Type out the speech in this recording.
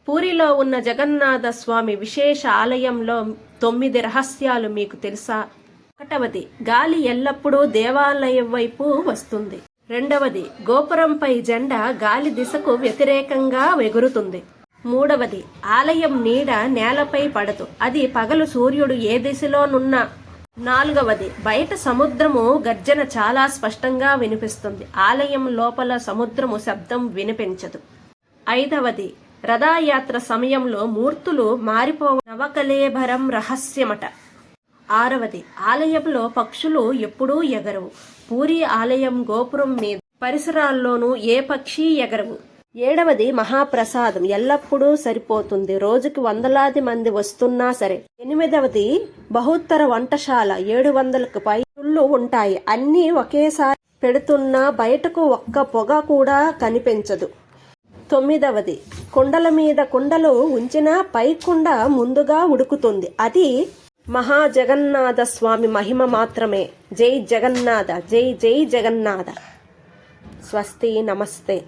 పూరిలో ఉన్న జగన్నాథ స్వామి విశేష ఆలయంలో 9 రహస్యాలు మీకు తెలుసా? 1వది, గాలి ఎల్లప్పుడూ దేవాలయం వైపు వస్తుంది. 2వది, గోపురంపై జెండా గాలి దిశకు వ్యతిరేకంగా ఎగురుతుంది. 3వది, ఆలయం నీడ నేలపై పడదు, అది పగలు సూర్యుడు ఏ దిశలోనున్నా. 4వది, బయట సముద్రము గర్జన చాలా స్పష్టంగా వినిపిస్తుంది, ఆలయం లోపల సముద్రము శబ్దం వినిపించదు. 5వది, రథయాత్ర సమయంలో మూర్తులు మారిపోవ నవకలేభరం రహస్యమట. 6వది, ఆలయంలో పక్షులు ఎప్పుడూ ఎగరవు, పూరి ఆలయం గోపురం మీద పరిసరాల్లోనూ ఏ పక్షి ఎగరవు. 7వది, మహాప్రసాదం ఎల్లప్పుడూ సరిపోతుంది, రోజుకి వందలాది మంది వస్తున్నా సరే. 8వది, బహుత్తర వంటశాల, 700కు పై చుళ్ళు ఉంటాయి, అన్నీ ఒకేసారి పెడుతున్నా బయటకు ఒక్క పొగ కూడా కనిపించదు. 9వది, కుండల మీద కుండలు ఉంచిన పై కుండ ముందుగా ఉడుకుతుంది, అది మహాజగన్నాథ స్వామి మహిమ మాత్రమే. జై జగన్నాథ, జై జై జగన్నాథ. స్వస్తి, నమస్తే.